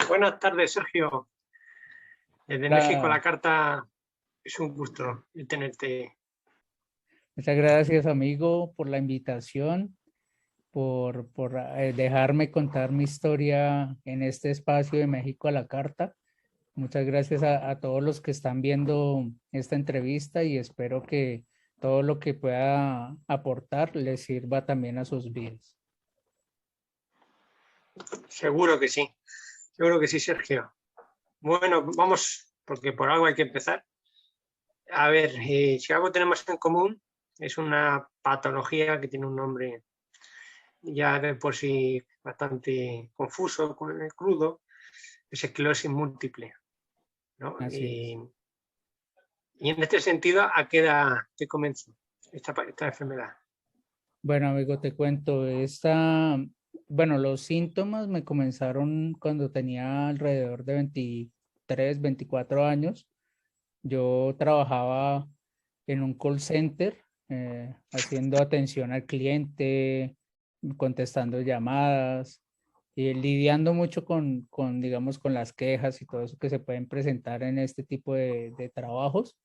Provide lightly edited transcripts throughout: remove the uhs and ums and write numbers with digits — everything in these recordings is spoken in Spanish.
Buenas tardes, Sergio. Desde México Hola, la carta, es un gusto tenerte. muchas gracias amigo por la invitación, por dejarme contar mi historia en este espacio de México a la carta. Muchas gracias a todos los que están viendo esta entrevista y espero que todo lo que pueda aportar les sirva también a sus vidas. Seguro que sí, Sergio. Bueno, vamos, porque por algo hay que empezar. A ver, si algo tenemos en común, es una patología que tiene un nombre ya de por sí bastante confuso, crudo, es esclerosis múltiple, ¿no? Así es. Y en este sentido, ¿a qué edad te comenzó esta enfermedad? Bueno, amigo, te cuento, bueno, los síntomas me comenzaron cuando tenía alrededor de 23, 24 años. Yo trabajaba en un call center, haciendo atención al cliente, contestando llamadas y lidiando mucho digamos, con las quejas y todo eso que se pueden presentar en este tipo de trabajos.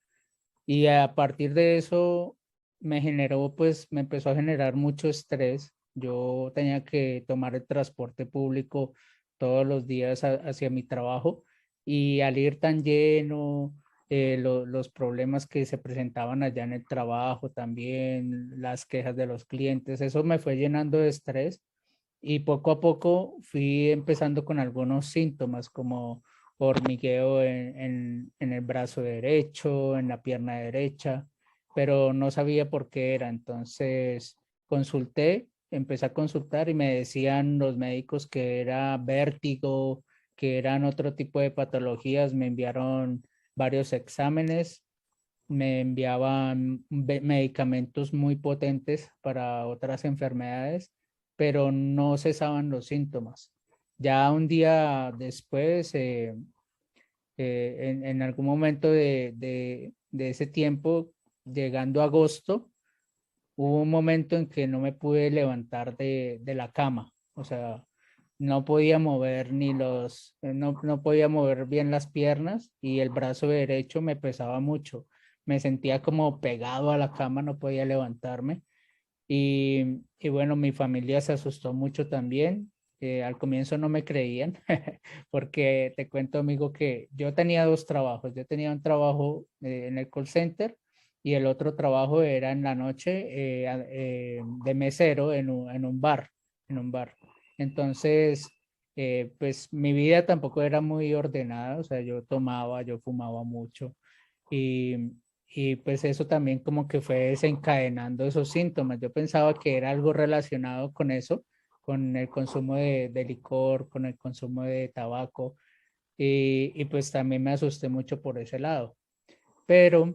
Y a partir de eso me empezó a generar mucho estrés. Yo tenía que tomar el transporte público todos los días hacia mi trabajo y al ir tan lleno, los problemas que se presentaban allá en el trabajo también, las quejas de los clientes, eso me fue llenando de estrés y poco a poco fui empezando con algunos síntomas como hormigueo en el brazo derecho, en la pierna derecha, pero no sabía por qué era. Entonces empecé a consultar y me decían los médicos que era vértigo, que eran otro tipo de patologías. Me enviaron varios exámenes, me enviaban medicamentos muy potentes para otras enfermedades, pero no cesaban los síntomas. Ya un día después, en algún momento de ese tiempo, llegando a agosto, hubo un momento en que no me pude levantar de la cama. O sea, no podía mover no podía mover bien las piernas y el brazo derecho me pesaba mucho. Me sentía como pegado a la cama, no podía levantarme. Y bueno, mi familia se asustó mucho también. Al comienzo no me creían, porque te cuento, amigo, que yo tenía dos trabajos. Yo tenía un trabajo en el call center y el otro trabajo era en la noche, de mesero en un bar, en un bar. Entonces, pues mi vida tampoco era muy ordenada, o sea, yo tomaba, yo fumaba mucho y, y pues eso también como que fue desencadenando esos síntomas. Yo pensaba que era algo relacionado con eso, con el consumo de licor, con el consumo de tabaco y pues también me asusté mucho por ese lado. Pero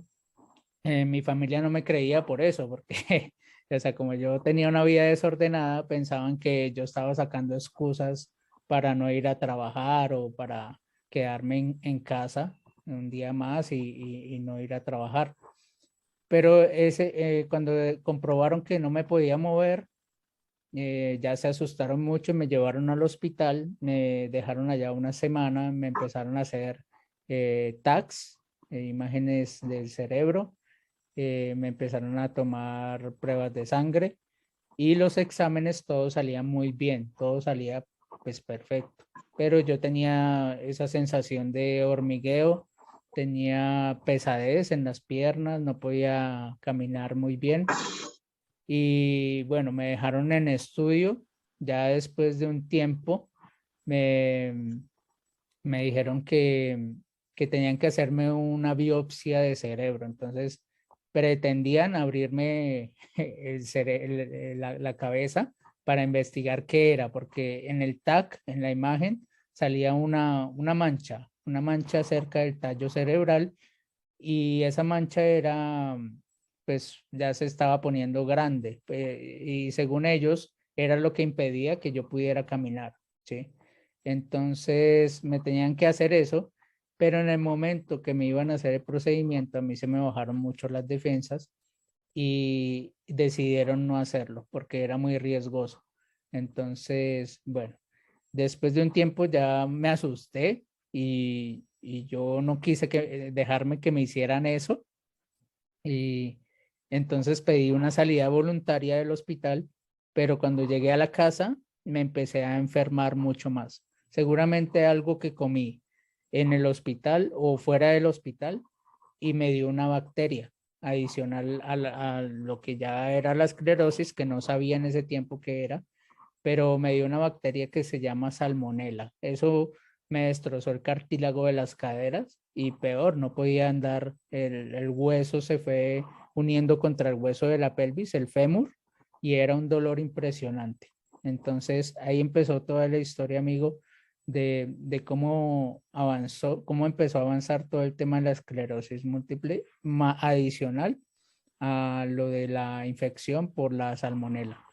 mi familia no me creía por eso, porque, o sea, como yo tenía una vida desordenada, pensaban que yo estaba sacando excusas para no ir a trabajar o para quedarme en casa un día más y no ir a trabajar. Pero cuando comprobaron que no me podía mover, ya se asustaron mucho, me llevaron al hospital, me dejaron allá una semana, me empezaron a hacer TACs, imágenes del cerebro, me empezaron a tomar pruebas de sangre y los exámenes todos salían muy bien, todo salía pues perfecto, pero yo tenía esa sensación de hormigueo, tenía pesadez en las piernas, no podía caminar muy bien y bueno, me dejaron en estudio, ya después de un tiempo me, me dijeron que tenían que hacerme una biopsia de cerebro, entonces pretendían abrirme la cabeza para investigar qué era, porque en el TAC, en la imagen, salía una mancha cerca del tallo cerebral y esa mancha era, pues ya se estaba poniendo grande y según ellos era lo que impedía que yo pudiera caminar, ¿sí? Entonces me tenían que hacer eso, pero en el momento que me iban a hacer el procedimiento, a mí se me bajaron mucho las defensas y decidieron no hacerlo porque era muy riesgoso. Entonces, bueno. Después de un tiempo ya me asusté y yo no quise dejarme que me hicieran eso. Y entonces pedí una salida voluntaria del hospital, pero cuando llegué a la casa me empecé a enfermar mucho más. Seguramente algo que comí en el hospital o fuera del hospital y me dio una bacteria adicional a lo que ya era la esclerosis, que no sabía en ese tiempo qué era, pero me dio una bacteria que se llama salmonela. Eso me destrozó el cartílago de las caderas y peor, no podía andar, el hueso se fue uniendo contra el hueso de la pelvis, el fémur, y era un dolor impresionante. Entonces ahí empezó toda la historia, amigo, de cómo avanzó, cómo empezó a avanzar todo el tema de la esclerosis múltiple, adicional a lo de la infección por la salmonela.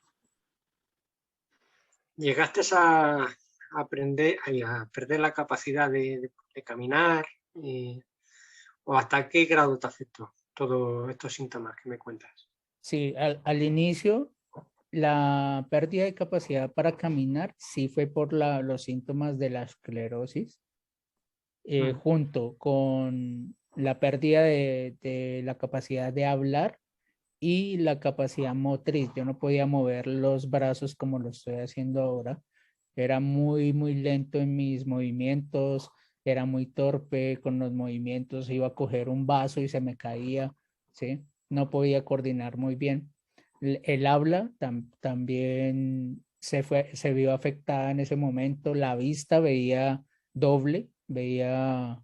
¿Llegaste a aprender, a perder la capacidad de caminar? ¿O hasta qué grado te afectó todos estos síntomas que me cuentas? Sí, al inicio la pérdida de capacidad para caminar sí fue por los síntomas de la esclerosis, Mm. junto con la pérdida de la capacidad de hablar y la capacidad motriz. Yo no podía mover los brazos como lo estoy haciendo ahora. Era muy, muy lento en mis movimientos, era muy torpe con los movimientos, iba a coger un vaso y se me caía, ¿sí? No podía coordinar muy bien. El habla también se vio afectada en ese momento, la vista veía doble, veía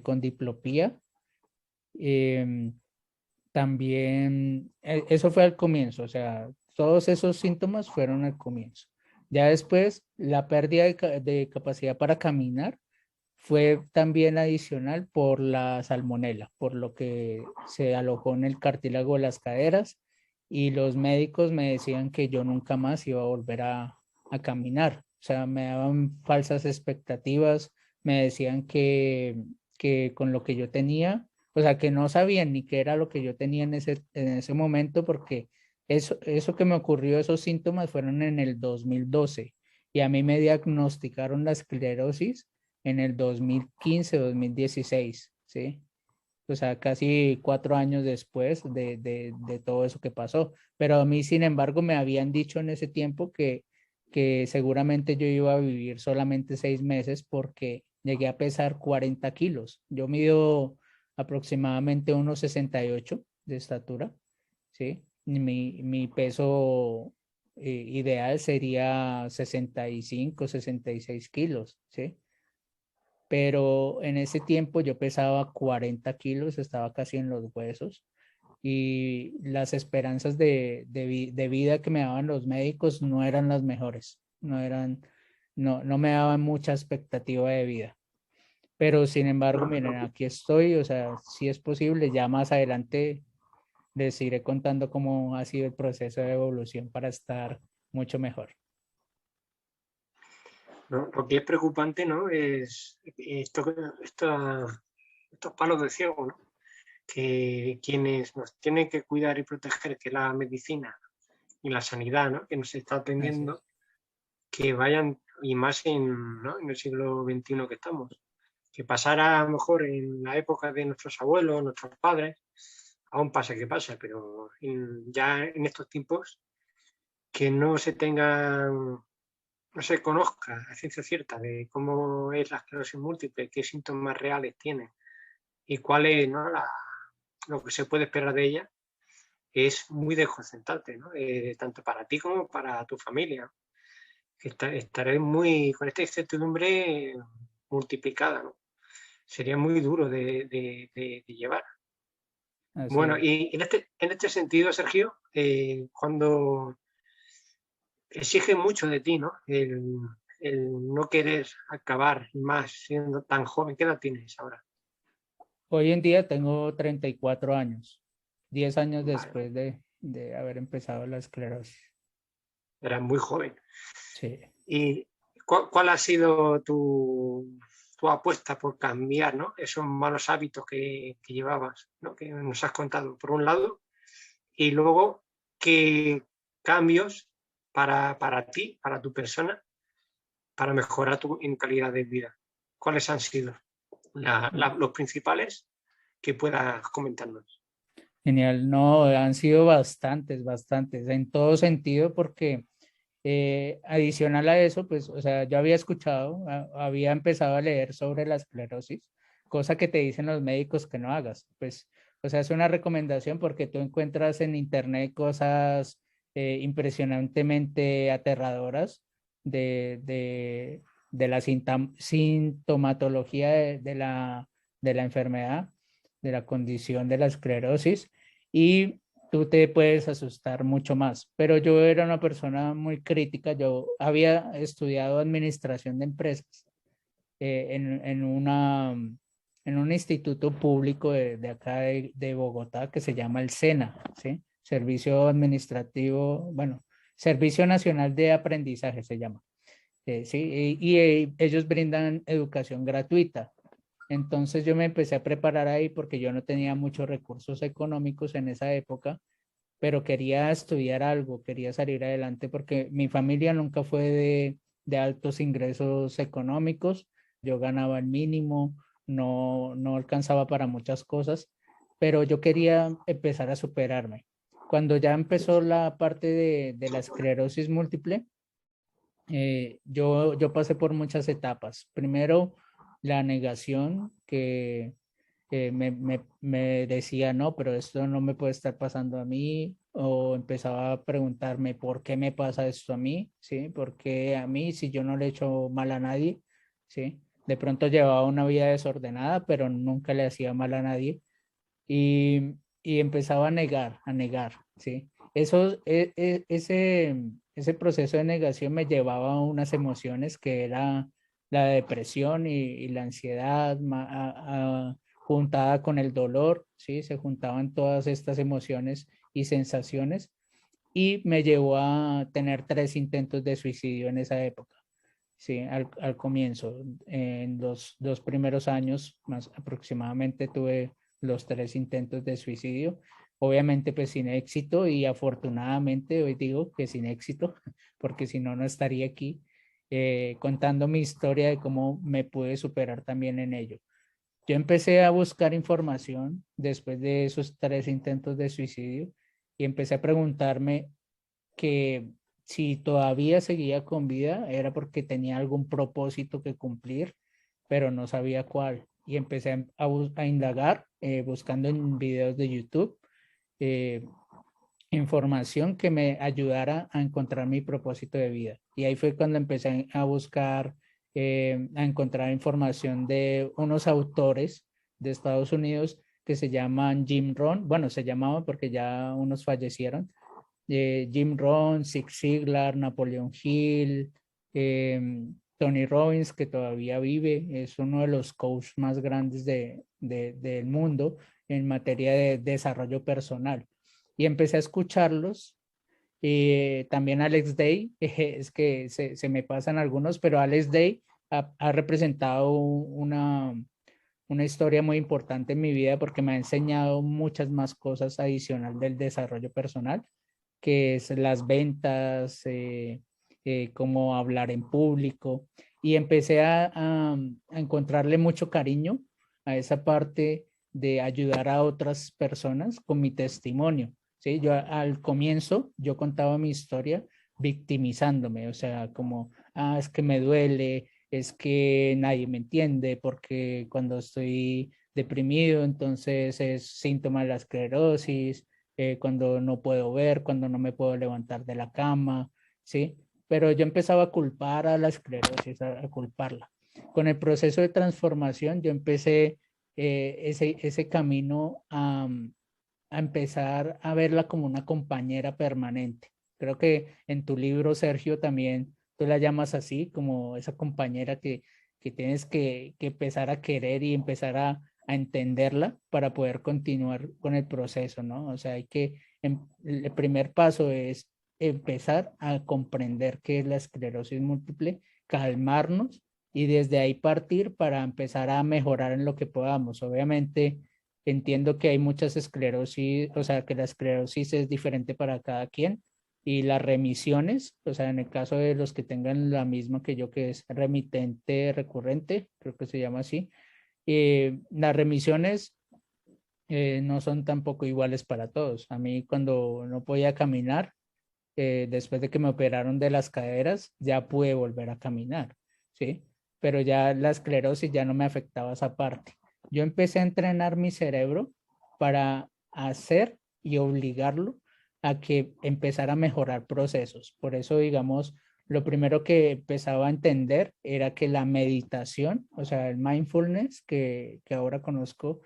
con diplopía. Em, También, eso fue al comienzo, o sea, todos esos síntomas fueron al comienzo. Ya después, la pérdida de capacidad para caminar fue también adicional por la salmonela, por lo que se alojó en el cartílago de las caderas y los médicos me decían que yo nunca más iba a volver a caminar. O sea, me daban falsas expectativas, me decían que con lo que yo tenía, o sea, que no sabían ni qué era lo que yo tenía en ese momento, porque eso que me ocurrió, esos síntomas fueron en el 2012 y a mí me diagnosticaron la esclerosis en el 2015, 2016, ¿sí? O sea, casi 4 años después de todo eso que pasó. Pero a mí, sin embargo, me habían dicho en ese tiempo que seguramente yo iba a vivir solamente 6 meses porque llegué a pesar 40 kilos. Yo mido aproximadamente unos 68 de estatura, ¿sí? Mi peso ideal sería 65, 66 kilos, ¿sí? Pero en ese tiempo yo pesaba 40 kilos, estaba casi en los huesos y las esperanzas de vida que me daban los médicos no eran las mejores, no me daban mucha expectativa de vida. Pero sin embargo, miren, aquí estoy, o sea, si es posible, ya más adelante les iré contando cómo ha sido el proceso de evolución para estar mucho mejor. ¿No? Lo que es preocupante, ¿no? Es estos palos de ciego, ¿no? Que quienes nos tienen que cuidar y proteger, que la medicina y la sanidad, ¿no? Que nos está Así es. atendiendo, que vayan, y más ¿no? En el siglo XXI que estamos, que pasara a lo mejor en la época de nuestros abuelos, nuestros padres, aún pasa que pasa, pero ya en estos tiempos que no se tengan, no se conozca a ciencia cierta de cómo es la esclerosis múltiple, qué síntomas reales tiene y cuál es, ¿no? lo que se puede esperar de ella, es muy desconcertante, ¿no? Tanto para ti como para tu familia. Estaré muy con esta incertidumbre multiplicada, ¿no? Sería muy duro de llevar. Así Bueno, es. y en este sentido, Sergio, cuando exige mucho de ti, ¿no? El no querer acabar más siendo tan joven. ¿Qué edad tienes ahora? Hoy en día tengo 34 años, 10 años Vale, después de haber empezado la esclerosis. eras muy joven. Sí. ¿Y cuál ha sido tu apuesta por cambiar, ¿no? Esos malos hábitos que llevabas, ¿no? Que nos has contado, por un lado, y luego qué cambios para ti, para tu persona, para mejorar tu en calidad de vida? ¿Cuáles han sido los principales que puedas comentarnos? Genial, no, han sido bastantes, en todo sentido, porque adicional a eso, pues, o sea, yo había escuchado, había empezado a leer sobre la esclerosis, cosa que te dicen los médicos que no hagas, pues, o sea, es una recomendación porque tú encuentras en internet cosas impresionantemente aterradoras de la sintomatología de la enfermedad, de la condición de la esclerosis, y tú te puedes asustar mucho más. Pero yo era una persona muy crítica. Yo había estudiado administración de empresas en un instituto público de acá de Bogotá que se llama el SENA, ¿sí? Servicio Administrativo, bueno, Servicio Nacional de Aprendizaje se llama. Sí, ellos brindan educación gratuita. Entonces yo me empecé a preparar ahí porque yo no tenía muchos recursos económicos en esa época, pero quería estudiar algo, quería salir adelante porque mi familia nunca fue de altos ingresos económicos, yo ganaba el mínimo, no alcanzaba para muchas cosas, pero yo quería empezar a superarme. Cuando ya empezó la parte de la esclerosis múltiple, yo pasé por muchas etapas. Primero, la negación que me decía, no, pero esto no me puede estar pasando a mí, o empezaba a preguntarme, ¿por qué me pasa esto a mí? ¿Sí? ¿Por qué a mí si yo no le he hecho mal a nadie? ¿Sí? De pronto llevaba una vida desordenada, pero nunca le hacía mal a nadie. Y empezaba a negar, ¿sí? Ese proceso de negación me llevaba a unas emociones que era la depresión y la ansiedad juntada con el dolor, ¿sí? Se juntaban todas estas emociones y sensaciones y me llevó a tener 3 intentos de suicidio en esa época. Sí, al comienzo, en los 2 primeros años más aproximadamente tuve los 3 intentos de suicidio, obviamente pues sin éxito, y afortunadamente hoy digo que sin éxito, porque si no, no estaría aquí contando mi historia de cómo me pude superar también en ello. Yo empecé a buscar información después de esos 3 intentos de suicidio y empecé a preguntarme que si todavía seguía con vida era porque tenía algún propósito que cumplir, pero no sabía cuál. Y empecé a indagar buscando en videos de YouTube eh, información que me ayudara a encontrar mi propósito de vida. Y ahí fue cuando empecé a buscar, a encontrar información de unos autores de Estados Unidos que se llaman Jim Rohn, bueno, se llamaban porque ya unos fallecieron, Jim Rohn, Zig Ziglar, Napoleon Hill, Tony Robbins, que todavía vive, es uno de los coaches más grandes del mundo en materia de desarrollo personal. Y empecé a escucharlos. También Alex Day, es que se me pasan algunos, pero Alex Day ha representado una historia muy importante en mi vida porque me ha enseñado muchas más cosas adicional del desarrollo personal, que es las ventas, cómo hablar en público. Y empecé a encontrarle mucho cariño a esa parte de ayudar a otras personas con mi testimonio. ¿Sí? Yo al comienzo, yo contaba mi historia victimizándome, o sea, como, es que me duele, es que nadie me entiende, porque cuando estoy deprimido, entonces es síntoma de la esclerosis, cuando no puedo ver, cuando no me puedo levantar de la cama, ¿sí? Pero yo empezaba a culpar a la esclerosis, a culparla. Con el proceso de transformación, yo empecé ese camino a empezar a verla como una compañera permanente. Creo que en tu libro, Sergio, también tú la llamas así, como esa compañera que tienes que empezar a querer y empezar a entenderla para poder continuar con el proceso, ¿no? O sea, el primer paso es empezar a comprender qué es la esclerosis múltiple, calmarnos y desde ahí partir para empezar a mejorar en lo que podamos. Obviamente, entiendo que hay muchas esclerosis, o sea, que la esclerosis es diferente para cada quien. y las remisiones, o sea, en el caso de los que tengan la misma que yo, que es remitente recurrente, creo que se llama así, las remisiones no son tampoco iguales para todos. A mí cuando no podía caminar, después de que me operaron de las caderas, ya pude volver a caminar, ¿sí? Pero ya la esclerosis ya no me afectaba esa parte. Yo empecé a entrenar mi cerebro para hacer y obligarlo a que empezara a mejorar procesos. Por eso, digamos, lo primero que empezaba a entender era que la meditación, o sea, el mindfulness que ahora conozco,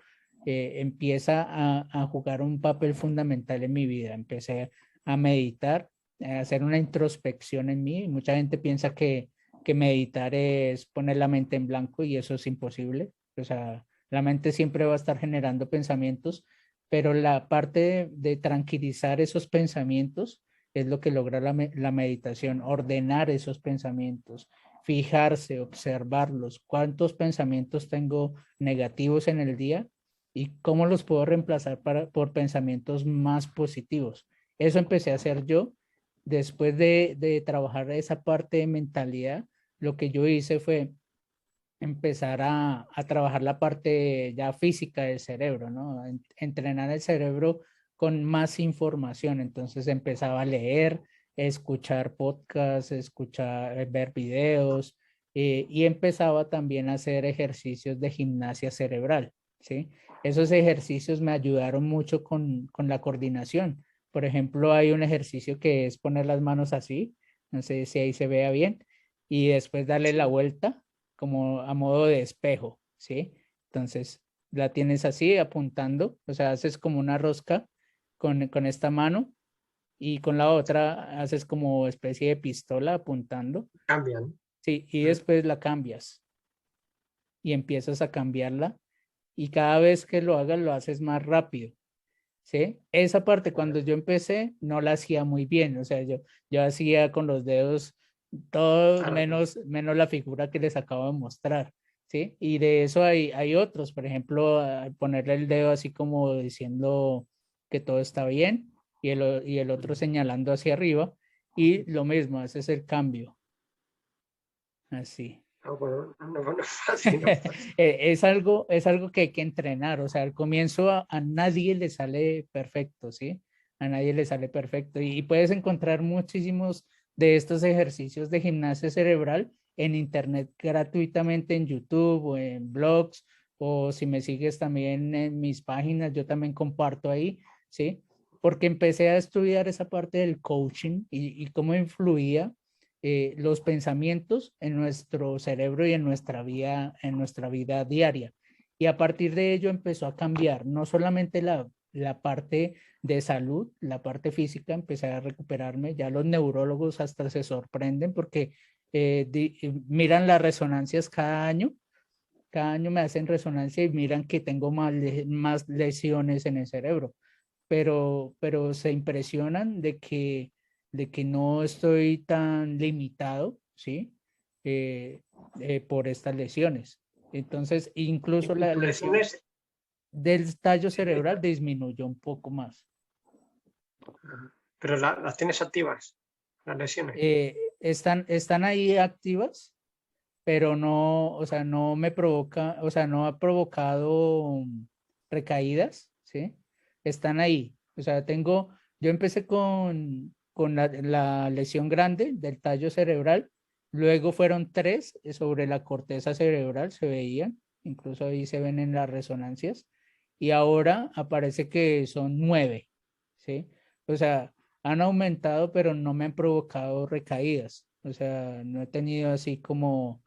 empieza a jugar un papel fundamental en mi vida. Empecé a meditar, hacer una introspección en mí. Mucha gente piensa que meditar es poner la mente en blanco y eso es imposible. O sea, la mente siempre va a estar generando pensamientos, pero la parte de tranquilizar esos pensamientos es lo que logra la meditación, ordenar esos pensamientos, fijarse, observarlos, cuántos pensamientos tengo negativos en el día y cómo los puedo reemplazar por pensamientos más positivos. Eso empecé a hacer yo. Después de trabajar esa parte de mentalidad, lo que yo hice fue empezar a trabajar la parte ya física del cerebro, ¿no? Entrenar el cerebro con más información. Entonces empezaba a leer, escuchar podcasts, ver videos y empezaba también a hacer ejercicios de gimnasia cerebral, ¿sí? Esos ejercicios me ayudaron mucho con la coordinación. Por ejemplo, hay un ejercicio que es poner las manos así, no sé si ahí se vea bien, y después darle la vuelta como a modo de espejo, ¿sí? Entonces la tienes así apuntando, o sea, haces como una rosca con esta mano y con la otra haces como especie de pistola apuntando, Cambian. sí, y después la cambias y empiezas a cambiarla y cada vez que lo hagas lo haces más rápido, ¿sí? Esa parte cuando yo empecé no la hacía muy bien, o sea, yo hacía con los dedos todo Claro. menos la figura que les acabo de mostrar, ¿sí? Y de eso hay otros, por ejemplo, ponerle el dedo así como diciendo que todo está bien y el otro señalando hacia arriba y lo mismo, haces el cambio, así. No, bueno, no es fácil, no es fácil. Es algo que hay que entrenar, o sea, al comienzo a nadie le sale perfecto, ¿sí? A nadie le sale perfecto y puedes encontrar muchísimos de estos ejercicios de gimnasia cerebral en internet gratuitamente en YouTube o en blogs o si me sigues también en mis páginas, yo también comparto ahí, ¿sí? Porque empecé a estudiar esa parte del coaching y cómo influía los pensamientos en nuestro cerebro y en nuestra vida diaria. Y a partir de ello empezó a cambiar, no solamente la parte de salud, la parte física, empecé a recuperarme, ya los neurólogos hasta se sorprenden porque miran las resonancias cada año me hacen resonancia y miran que tengo más lesiones en el cerebro, pero se impresionan de que no estoy tan limitado, ¿sí? Eh, por estas lesiones. Entonces, incluso Y la tus lesión lesiones, del tallo cerebral disminuyó un poco más. pero las tienes activas, las lesiones. Están ahí activas, pero no, o sea, no me provoca, o sea, no ha provocado recaídas, ¿sí? Están ahí. O sea, yo empecé con la lesión grande del tallo cerebral, luego fueron tres sobre la corteza cerebral, se veían, incluso ahí se ven en las resonancias, y ahora aparece que son nueve, ¿sí? O sea, han aumentado, pero no me han provocado recaídas. O sea, no he tenido así como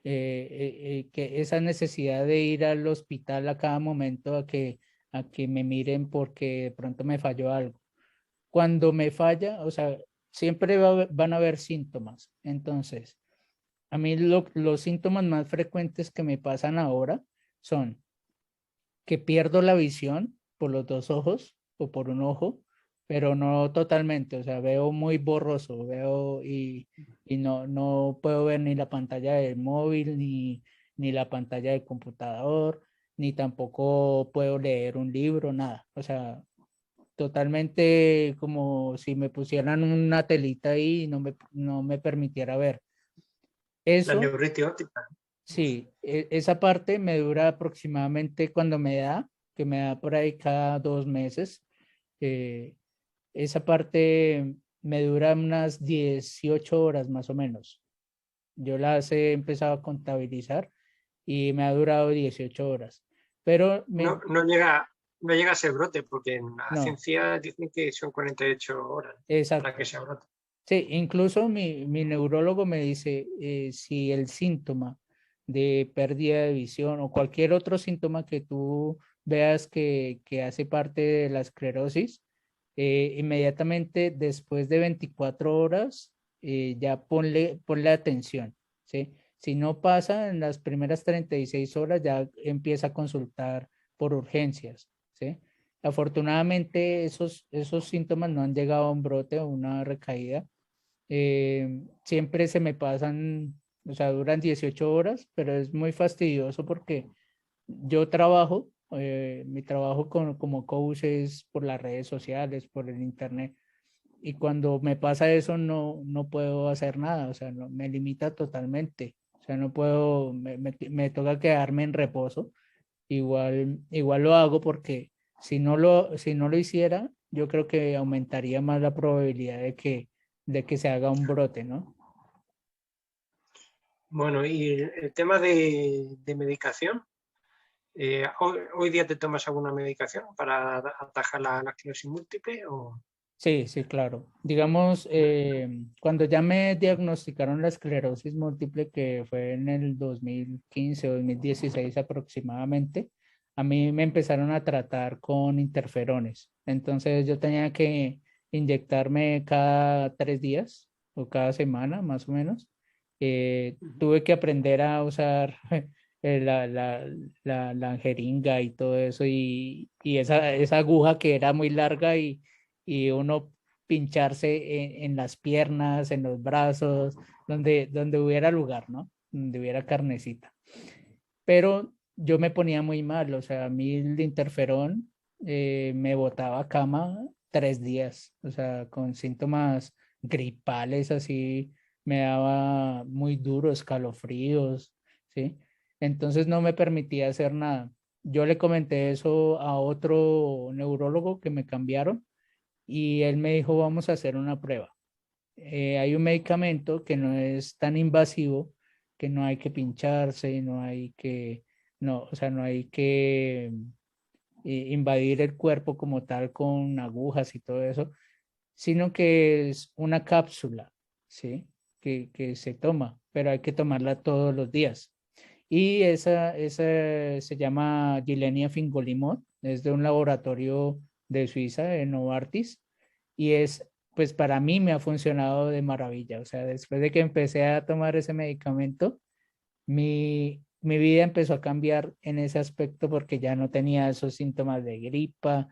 que esa necesidad de ir al hospital a cada momento a que me miren porque de pronto me falló algo. Cuando me falla, o sea, siempre van a haber síntomas. Entonces, a mí los síntomas más frecuentes que me pasan ahora son que pierdo la visión por los dos ojos o por un ojo, pero no totalmente, o sea, veo muy borroso, y no puedo ver ni la pantalla del móvil, ni la pantalla del computador, ni tampoco puedo leer un libro, nada. O sea, totalmente como si me pusieran una telita ahí y no me permitiera ver. La Eso, neuritis óptica. sí, esa parte me dura aproximadamente cuando me da, que me da por ahí cada 2 meses. eh, Esa parte me dura unas 18 horas más o menos. Yo las he empezado a contabilizar y me ha durado 18 horas. Pero No, no llega a ser brote, porque en la no, ciencia dicen que son 48 horas para que exacto. sea brote. Sí, incluso mi neurólogo me dice, si el síntoma de pérdida de visión o cualquier otro síntoma que tú veas que hace parte de la esclerosis, inmediatamente después de 24 horas, ya ponle atención, ¿sí? Si no pasa en las primeras 36 horas, ya empieza a consultar por urgencias, ¿sí? Afortunadamente, esos síntomas no han llegado a un brote o una recaída. Siempre se me pasan, o sea, duran 18 horas, pero es muy fastidioso porque yo trabajo, mi trabajo como coach es por las redes sociales, por el internet, y cuando me pasa eso no puedo hacer nada, o sea, me limita totalmente, o sea, no puedo, me toca quedarme en reposo, igual lo hago porque si no lo hiciera, yo creo que aumentaría más la probabilidad de que se haga un brote, ¿no? Bueno, y el tema de medicación. ¿Hoy día te tomas alguna medicación para atajar la esclerosis múltiple? Sí, sí, claro. Digamos, cuando ya me diagnosticaron la esclerosis múltiple, que fue en el 2015 o 2016 aproximadamente, a mí me empezaron a tratar con interferones. Entonces yo tenía que inyectarme cada 3 días o cada semana, más o menos. Tuve que aprender a usar la jeringa y todo eso y esa aguja que era muy larga y uno pincharse en las piernas, en los brazos, donde hubiera lugar, ¿no? Donde hubiera carnecita. Pero yo me ponía muy mal, o sea, a mí el interferón me botaba a cama 3 días, o sea, con síntomas gripales así, me daba muy duro, escalofríos, ¿sí? Entonces no me permitía hacer nada. Yo le comenté eso a otro neurólogo que me cambiaron y él me dijo, vamos a hacer una prueba. Hay un medicamento que no es tan invasivo, que no hay que pincharse, no, o sea, no hay que invadir el cuerpo como tal con agujas y todo eso, sino que es una cápsula, ¿sí? Que se toma, pero hay que tomarla todos los días. Y esa se llama Gilenia fingolimod, es de un laboratorio de Suiza, de Novartis, y pues para mí me ha funcionado de maravilla. O sea, después de que empecé a tomar ese medicamento, mi vida empezó a cambiar en ese aspecto porque ya no tenía esos síntomas de gripa,